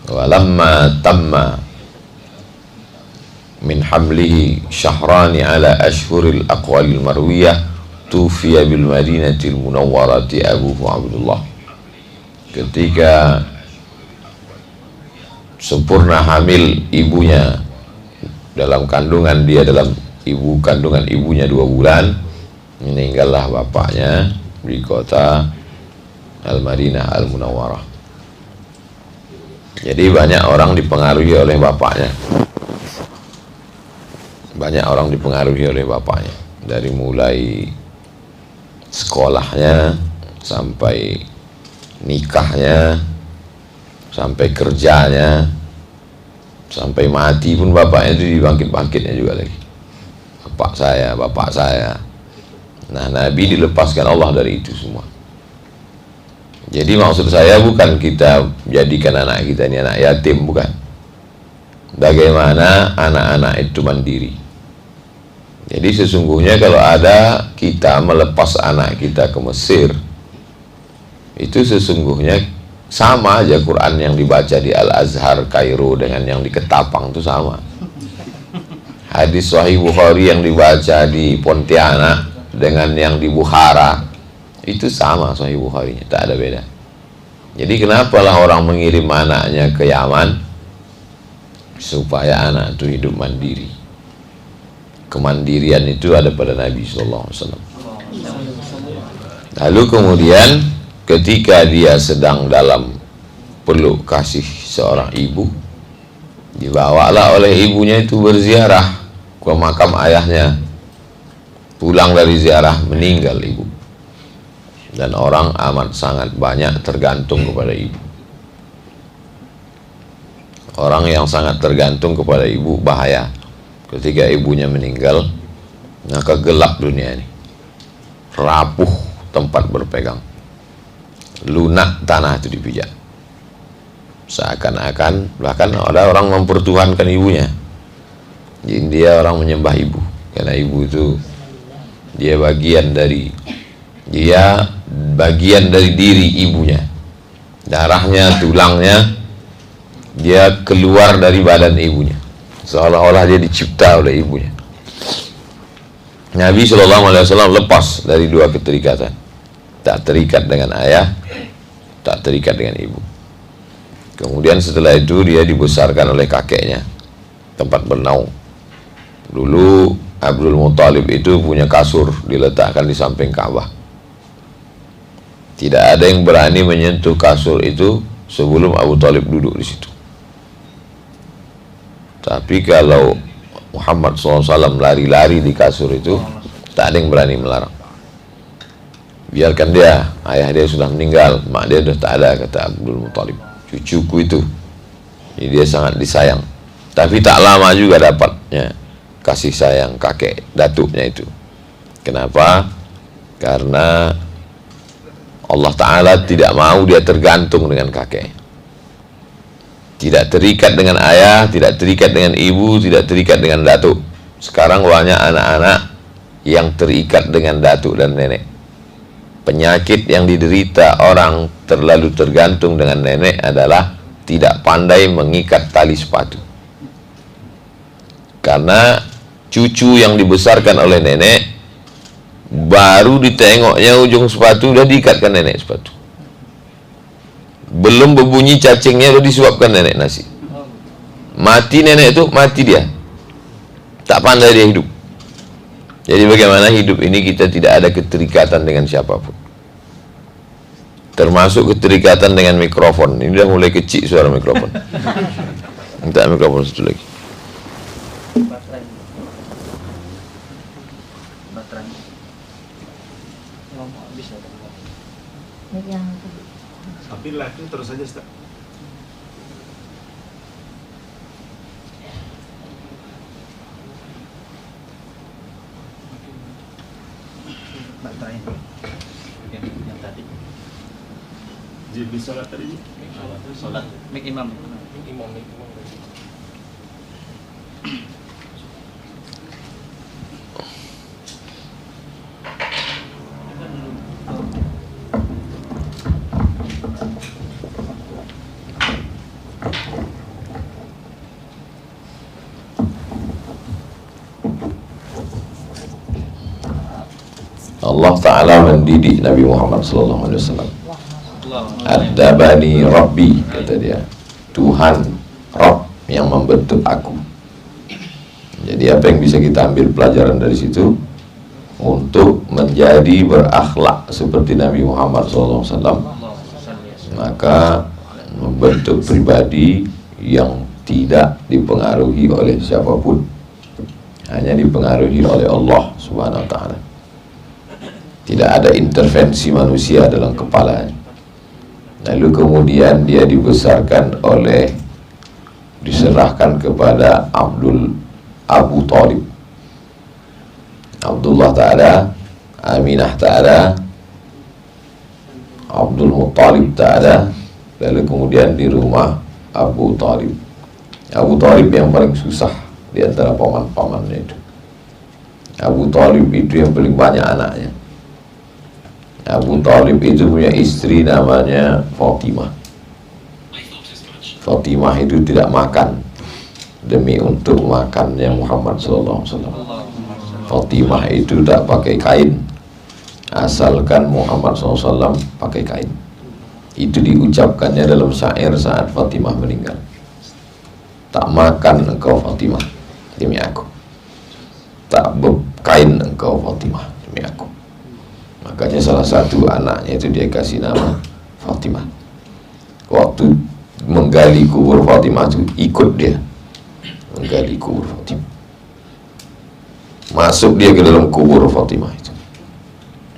Walamma tamma min hamlihi syahrani ala ashhuril aqwalil marwiyah tufiya bil madinatil munawwarati abuhu Abdullah. Ketika sempurna hamil ibunya, dalam kandungan dia, dalam kandungan ibunya 2 bulan, meninggallah bapaknya di kota Al-Madinah Al-Munawwarah. Jadi banyak orang dipengaruhi oleh bapaknya. Banyak orang dipengaruhi oleh bapaknya. Dari mulai sekolahnya, sampai nikahnya, sampai kerjanya, sampai mati pun bapaknya itu dibangkit-bangkitnya juga lagi. Bapak saya. Nah, Nabi dilepaskan Allah dari itu semua. Jadi maksud saya bukan kita jadikan anak kita ini anak yatim, bukan. Bagaimana anak-anak itu mandiri. Jadi sesungguhnya kalau ada kita melepas anak kita ke Mesir, itu sesungguhnya sama aja Quran yang dibaca di Al-Azhar Kairo dengan yang di Ketapang itu sama. Hadis Sahih Bukhari yang dibaca di Pontianak dengan yang di Bukhara itu sama Sahih Bukharinya, tak ada beda. Jadi kenapalah orang mengirim anaknya ke Yaman? Supaya anak itu hidup mandiri. Kemandirian itu ada pada Nabi SAW. Lalu kemudian ketika dia sedang dalam peluk kasih seorang ibu, dibawalah oleh ibunya itu berziarah ke makam ayahnya. Pulang dari ziarah, meninggal ibu. Dan orang amat sangat banyak tergantung kepada ibu. Orang yang sangat tergantung kepada ibu bahaya. Ketika ibunya meninggal, maka gelap dunia ini. Rapuh tempat berpegang. Lunak tanah itu dipijak. Seakan-akan, bahkan ada orang mempertuhankan ibunya. Jadi dia orang menyembah ibu. Karena ibu itu dia bagian dari diri ibunya. Darahnya, tulangnya, dia keluar dari badan ibunya. Seolah-olah dia dicipta oleh ibunya. Nabi SAW lepas dari 2 keterikatan. Tak terikat dengan ayah, tak terikat dengan ibu. Kemudian setelah itu dia dibesarkan oleh kakeknya, tempat bernaung. Dulu Abdul Muthalib itu punya kasur diletakkan di samping Ka'bah. Tidak ada yang berani menyentuh kasur itu sebelum Abu Thalib duduk di situ. Tapi kalau Muhammad SAW lari-lari di kasur itu, tak ada yang berani melarang. Biarkan dia, ayah dia sudah meninggal, mak dia sudah tak ada, kata Abdul Muthalib. Cucuku itu, jadi dia sangat disayang. Tapi tak lama juga dapatnya kasih sayang kakek datuknya itu. Kenapa? Karena Allah Ta'ala tidak mau dia tergantung dengan kakek. Tidak terikat dengan ayah, tidak terikat dengan ibu, tidak terikat dengan datuk. Sekarang banyak anak-anak yang terikat dengan datuk dan nenek. Penyakit yang diderita orang terlalu tergantung dengan nenek adalah tidak pandai mengikat tali sepatu. Karena cucu yang dibesarkan oleh nenek, baru ditengoknya ujung sepatu udah diikatkan nenek sepatu. Belum berbunyi cacingnya udah disuapkan nenek nasi. Mati nenek itu, mati dia. Tak pandai dia hidup. Jadi bagaimana hidup ini kita tidak ada keterikatan dengan siapapun. Termasuk keterikatan dengan mikrofon. Ini udah mulai kecil suara mikrofon. Minta mikrofon satu lagi. Tapi live itu terus aja, Ustaz. Baterai yang tadi. Jadi sholat tadi. Sholat. Mik imam. Allah Ta'ala mendidik Nabi Muhammad SAW. Adabani Rabbi, kata dia, Tuhan Rabb yang membentuk aku. Jadi apa yang bisa kita ambil pelajaran dari situ? Untuk menjadi berakhlak seperti Nabi Muhammad SAW, maka membentuk pribadi yang tidak dipengaruhi oleh siapapun, hanya dipengaruhi oleh Allah Subhanahu wa Ta'ala. Tidak ada intervensi manusia dalam kepalanya. Lalu kemudian dia dibesarkan diserahkan kepada Abu Talib. Abdullah tak ada, Aminah tak ada, Abdul Muttalib tak ada. Lalu kemudian di rumah Abu Talib. Abu Talib yang paling susah di antara paman-pamannya itu. Abu Talib itu yang paling banyak anaknya. Abu Talib itu punya istri namanya Fatimah. Fatimah itu tidak makan demi untuk makannya Muhammad SAW. Fatimah itu tak pakai kain, asalkan Muhammad SAW pakai kain. Itu diucapkannya dalam syair saat Fatimah meninggal. Tak makan engkau Fatimah demi aku, tak berkain engkau Fatimah demi aku. Makanya salah satu anaknya itu dia kasih nama Fatimah. Waktu menggali kubur Fatimah itu ikut dia menggali kubur Fatimah. Masuk dia ke dalam kubur Fatimah itu.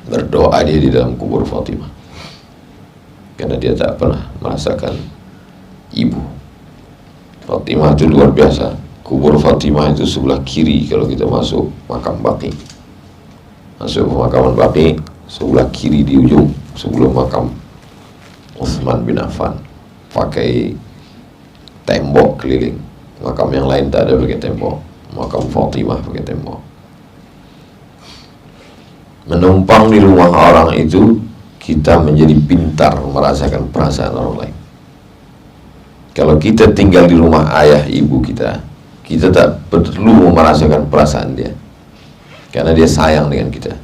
Berdoa dia di dalam kubur Fatimah. Karena dia tak pernah merasakan ibu. Fatimah itu luar biasa. Kubur Fatimah itu sebelah kiri kalau kita masuk makam Baqi. Masuk pemakaman Baqi, sebelah kiri di ujung sebelum makam Utsman bin Affan, pakai tembok keliling. Makam yang lain tak ada pakai tembok, makam Fatimah pakai tembok. Menumpang di rumah orang itu, kita menjadi pintar merasakan perasaan orang lain. Kalau kita tinggal di rumah ayah ibu kita, kita tak perlu merasakan perasaan dia, karena dia sayang dengan kita.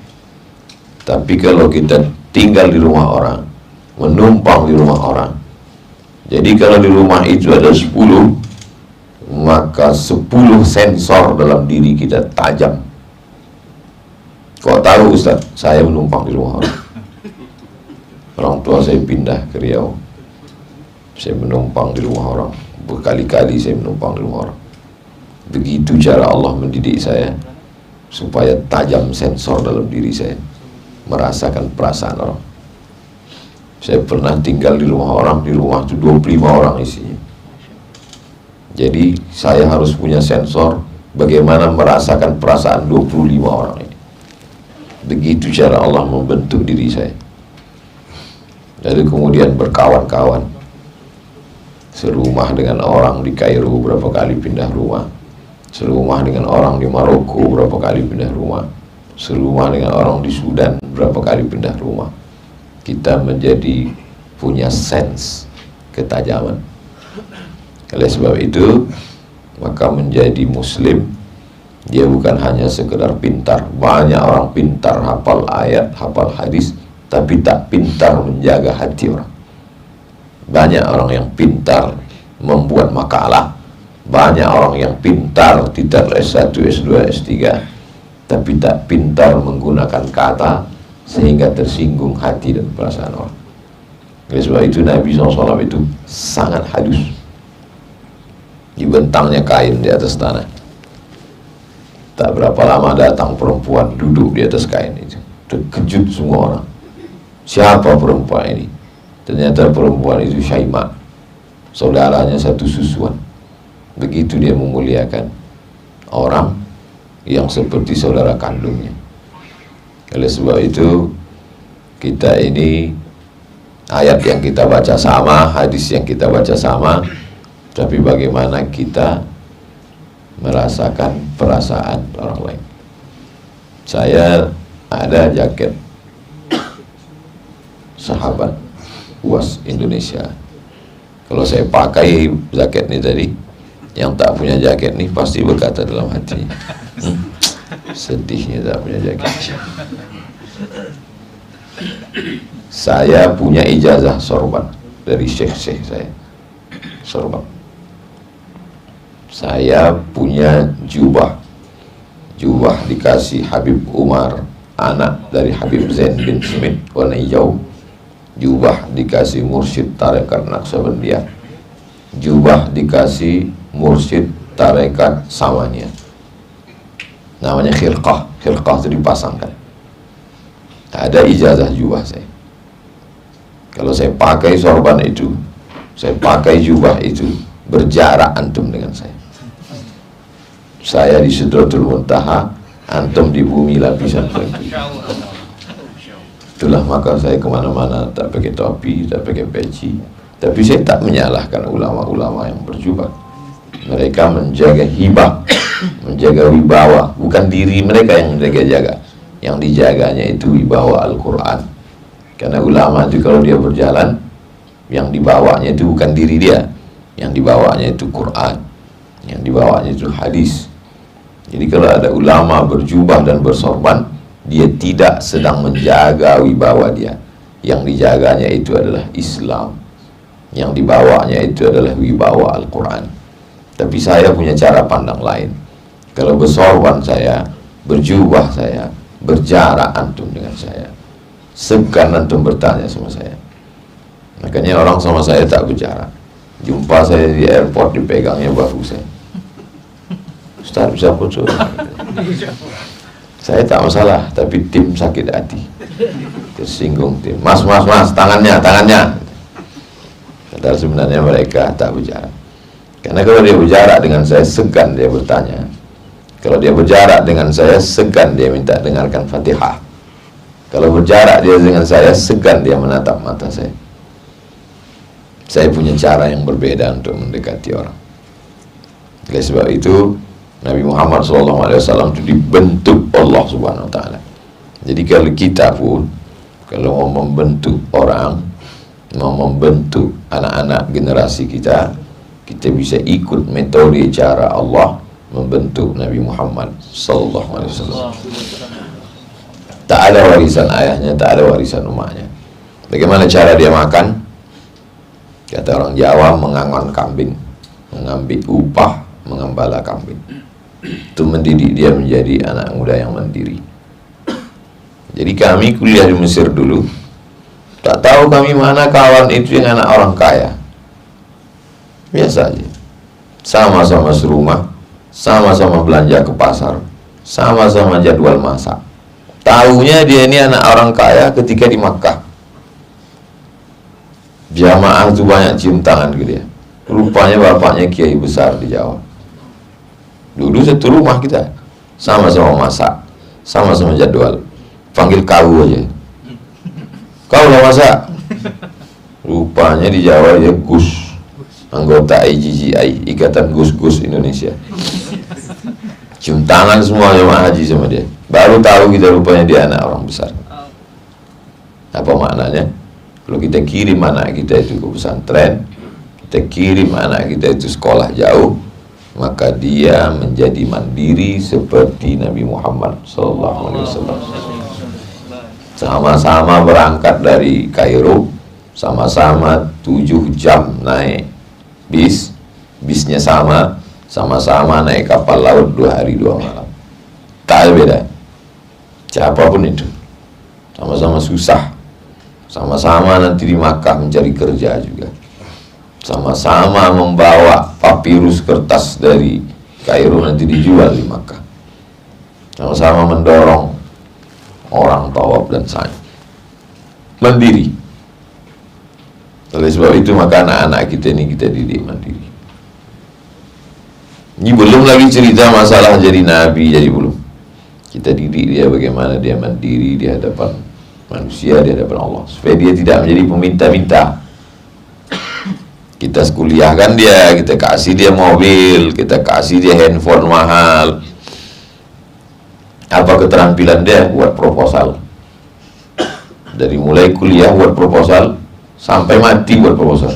Tapi kalau kita tinggal di rumah orang, menumpang di rumah orang, jadi kalau di rumah itu ada 10, maka 10 sensor dalam diri kita tajam. Kok tahu Ustaz? Saya menumpang di rumah orang. Orang tua saya pindah ke Riau, saya menumpang di rumah orang. Berkali-kali saya menumpang di rumah orang. Begitu cara Allah mendidik saya supaya tajam sensor dalam diri saya, merasakan perasaan orang. Saya pernah tinggal di rumah orang, di rumah itu 25 orang isinya. Jadi saya harus punya sensor bagaimana merasakan perasaan 25 orang ini. Begitu cara Allah membentuk diri saya. Lalu kemudian berkawan-kawan, serumah dengan orang di Kairo berapa kali pindah rumah, serumah dengan orang di Maroko berapa kali pindah rumah, serumah dengan orang di Sudan berapa kali pindah rumah. Kita menjadi punya sense ketajaman. Oleh sebab itu, maka menjadi muslim, dia bukan hanya sekedar pintar. Banyak orang pintar hafal ayat, hafal hadis, tapi tak pintar menjaga hati orang. Banyak orang yang pintar membuat makalah, banyak orang yang pintar titel S1, S2, S3, tapi tak pintar menggunakan kata sehingga tersinggung hati dan perasaan orang. Oleh sebab itu Nabi SAW itu sangat halus. Dibentangnya kain di atas tanah. Tak berapa lama datang perempuan duduk di atas kain itu. Terkejut semua orang. Siapa perempuan ini? Ternyata perempuan itu Syaimah, saudaranya satu susuan. Begitu dia memuliakan orang yang seperti saudara kandungnya. Oleh sebab itu, kita ini ayat yang kita baca sama, hadis yang kita baca sama, tapi bagaimana kita merasakan perasaan orang lain. Saya ada jaket sahabat UAS Indonesia Kalau saya pakai jaket ini tadi, yang tak punya jaket ini pasti berkata dalam hati, sedihnya tak punya jaket. Saya punya ijazah sorban dari syekh-syekh saya, sorban. Saya punya jubah dikasih Habib Umar, anak dari Habib Zain bin Smith, warna hijau. Jubah dikasih mursyid tarekat Naqsabandiyah, jubah dikasih mursyid tarekat Samaniyah, namanya khirqah itu dipasangkan. Ada ijazah jubah saya. Kalau saya pakai sorban itu, saya pakai jubah itu, berjarak antum dengan saya. Saya di Sidratul Muntaha, antum di bumi lapisan kedua. Itulah maka saya kemana-mana tak pakai topi, tak pakai peci. Tapi saya tak menyalahkan ulama-ulama yang berjubah. Mereka menjaga hibah, menjaga wibawa. Bukan diri mereka yang mereka jaga, yang dijaganya itu wibawa Al-Quran. Karena ulama itu kalau dia berjalan, yang dibawanya itu bukan diri dia, yang dibawanya itu Quran, yang dibawanya itu hadis. Jadi kalau ada ulama berjubah dan bersorban, dia tidak sedang menjaga wibawa dia. Yang dijaganya itu adalah Islam, yang dibawanya itu adalah wibawa Al-Quran. Tapi saya punya cara pandang lain. Kalau bersorban saya, berjubah saya, berjarak antum dengan saya, segan antum bertanya sama saya. Makanya orang sama saya tak berjarak. Jumpa saya di airport, dipegangnya bahu saya. Ustaz bisa foto? Saya tak masalah, tapi tim sakit hati, tersinggung tim. Mas, tangannya. Padahal sebenarnya mereka tak berjarak. Karena kalau dia berjarak dengan saya, segan dia bertanya. Kalau dia berjarak dengan saya, segan dia minta dengarkan Fatihah. Kalau berjarak dia dengan saya, segan dia menatap mata saya. Saya punya cara yang berbeda untuk mendekati orang. Oleh sebab itu, Nabi Muhammad SAW itu dibentuk Allah Subhanahu Wa Taala. Jadi kalau kita pun, kalau mau membentuk orang, mau membentuk anak-anak generasi kita, kita bisa ikut metode cara Allah membentuk Nabi Muhammad SAW. Tak ada warisan ayahnya, tak ada warisan emaknya. Bagaimana cara dia makan? Kata orang Jawa, mengangon kambing, mengambil upah, mengembala kambing. Itu mendidik dia menjadi anak muda yang mandiri. Jadi kami kuliah di Mesir dulu, tak tahu kami mana kawan itu yang anak orang kaya. Biasa aja, sama-sama serumah, sama-sama belanja ke pasar, sama-sama jadwal masak. Tahunya dia ini anak orang kaya ketika di Makkah. Jamaah itu banyak cium tangan ke dia. Rupanya bapaknya kiai besar di Jawa. Dulu satu rumah kita, sama-sama masak, sama-sama jadwal. Panggil kau aja, kau lah masak. Rupanya di Jawa dia Gus, anggota IGGI, Ikatan Gus-Gus Indonesia. Cium tangan semua jemaah haji sama dia. Baru tahu kita rupanya dia anak orang besar. Apa maknanya? Kalau kita kirim anak kita itu ke pesantren, kita kirim anak kita itu sekolah jauh, maka dia menjadi mandiri seperti Nabi Muhammad SAW. Sama-sama berangkat dari Kairo, sama-sama 7 jam naik bisnya sama-sama naik kapal laut 2 hari 2 malam. Tak ada beda. Siapapun itu, sama-sama susah, sama-sama nanti di Makkah mencari kerja juga, sama-sama membawa papirus kertas dari Kairo nanti dijual di Makkah, sama-sama mendorong orang tawaf dan sa'i, mandiri. Oleh sebab itu maka anak-anak kita ini kita didik mandiri. Ini belum lagi cerita masalah jadi nabi, jadi belum. Kita didik dia bagaimana dia mandiri di hadapan manusia, di hadapan Allah, supaya dia tidak menjadi peminta-minta. Kita sekuliahkan dia, kita kasih dia mobil, kita kasih dia handphone mahal. Apa keterampilan dia? Buat proposal. Dari mulai kuliah buat proposal, sampai mati buat proposal.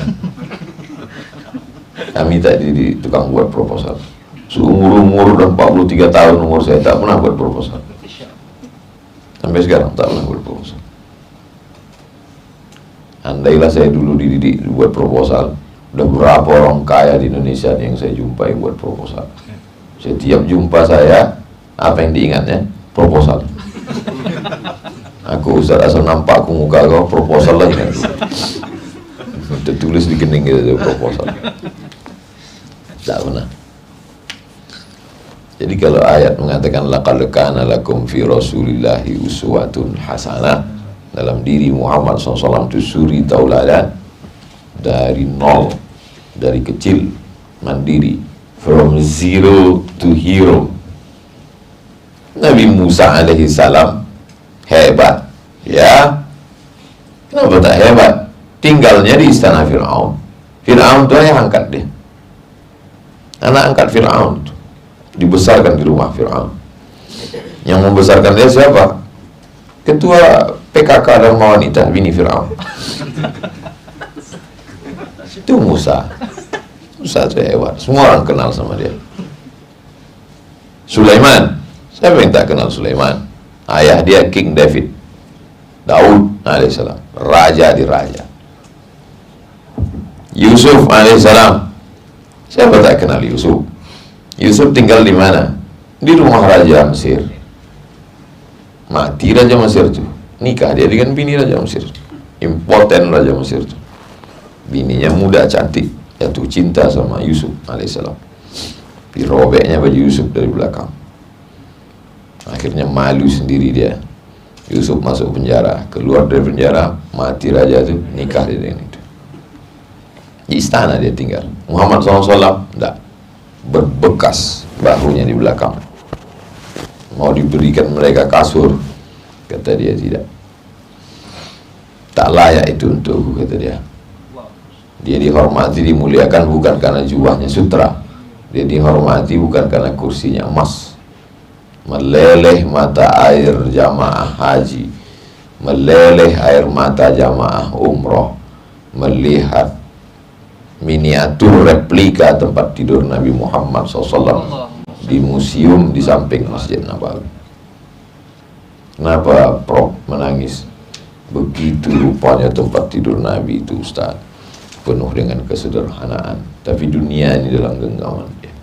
Kami tadi di tukang buat proposal. Seumur-umur udah 43 tahun umur saya tak pernah buat proposal. Sampai sekarang tak pernah buat proposal. Andailah saya dulu dididik buat proposal, udah berapa orang kaya di Indonesia yang saya jumpai buat proposal. Setiap jumpa saya, apa yang diingatnya? Proposal. Aku Ustaz asal nampak aku muka kau proposal lah ingat. Tertulis di kening gitu proposal. Tak pernah. Jadi kalau ayat mengatakan laqad kana lakum fi rasulillahi uswatun hasanah, dalam diri Muhammad SAW itu suri tauladan dari nol, dari kecil mandiri, from zero to hero. Nabi Musa alaihi salam hebat, ya. Kenapa tak hebat? Tinggalnya di istana Fir'aun. Fir'aun itu ayah angkat dia, anak angkat Fir'aun itu. Dibesarkan di rumah Fir'aun. Yang membesarkan dia siapa? Ketua PKK dan wanita, bini Fir'aun. Itu Musa. Musa itu hebat. Semua orang kenal sama dia. Sulaiman. Siapa yang tak kenal Sulaiman? Ayah dia King David, Daud alaihissalam, raja di raja. Yusuf alaihissalam. Siapa tak kenal Yusuf? Yusuf tinggal di mana? Di rumah Raja Mesir. Mati Raja Mesir itu, nikah dia dengan bini Raja Mesir, impoten Raja Mesir itu. Bininya muda cantik, jatuh cinta sama Yusuf alaihissalam. Dirobeknya baju Yusuf dari belakang. Akhirnya malu sendiri dia. Yusuf masuk penjara, keluar dari penjara, mati raja itu, nikah dia dengan itu. Di istana dia tinggal. Muhammad SAW enggak, berbekas bahunya di belakang. Mau diberikan mereka kasur, kata dia tidak. Tak layak itu untukku, kata dia. Dia dihormati, dimuliakan bukan karena jubahnya sutra. Dia dihormati bukan karena kursinya emas. Meleleh mata air jamaah haji, meleleh air mata jamaah umroh, melihat miniatur replika tempat tidur Nabi Muhammad SAW di museum di samping Masjid Nabawi. Kenapa Prof menangis? Begitu rupanya tempat tidur Nabi itu, Ustaz, penuh dengan kesederhanaan, tapi dunia ini dalam genggaman dia.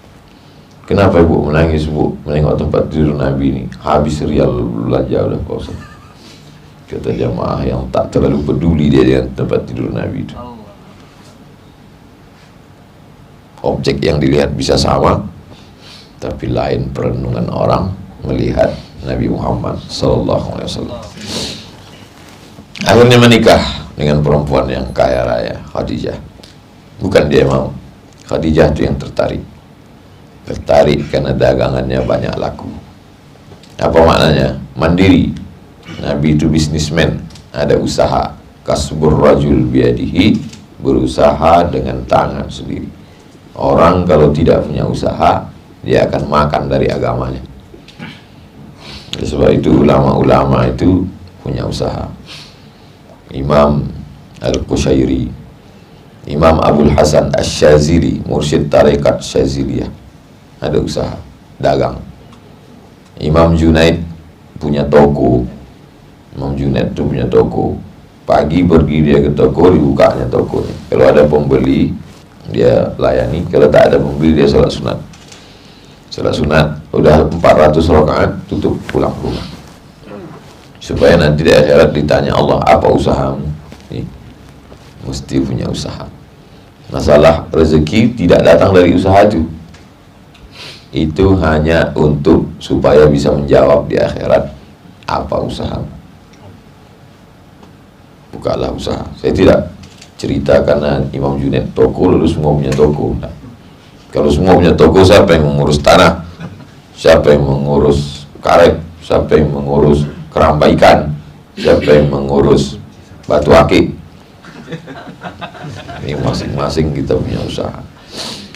Kenapa ibu menangis, bu? Menengok tempat tidur Nabi ini habis rial belanja udah kosong. Kata jamaah yang tak terlalu peduli dia dengan tempat tidur Nabi itu. Objek yang dilihat bisa sama, tapi lain perenungan orang melihat Nabi Muhammad SAW. Akhirnya menikah dengan perempuan yang kaya raya, Khadijah. Bukan dia mau, Khadijah itu yang tertarik karena dagangannya banyak laku. Apa maknanya? Mandiri. Nabi itu bisnismen, ada usaha. Kasbur rajul biadihi, berusaha dengan tangan sendiri. Orang kalau tidak punya usaha, dia akan makan dari agamanya. Sebab itu ulama-ulama itu punya usaha. Imam Al-Qushairi, Imam Abul Hasan Asy-Syazili, mursyid tarekat Syaziliyah, ada usaha dagang. Imam Junaid punya toko. Imam Junaid itu punya toko. Pagi pergi dia ke toko, dibukanya tokonya. Kalau ada pembeli, dia layani. Kalau tak ada pembeli, dia salat sunat. Salat sunat, udah 400 rakaat, tutup, pulang ke rumah. Supaya nanti di akhirat ditanya Allah, apa usahamu? Mesti punya usaha. Masalah rezeki tidak datang dari usaha itu hanya untuk supaya bisa menjawab di akhirat, apa usaha. Bukalah usaha. Saya tidak cerita karena Imam Junaid toko lalu semua punya toko. Nah, kalau semua punya toko, siapa yang mengurus tanah? Siapa yang mengurus karet? Siapa yang mengurus keramba ikan? Siapa yang mengurus batu akik? Ini masing-masing kita punya usaha.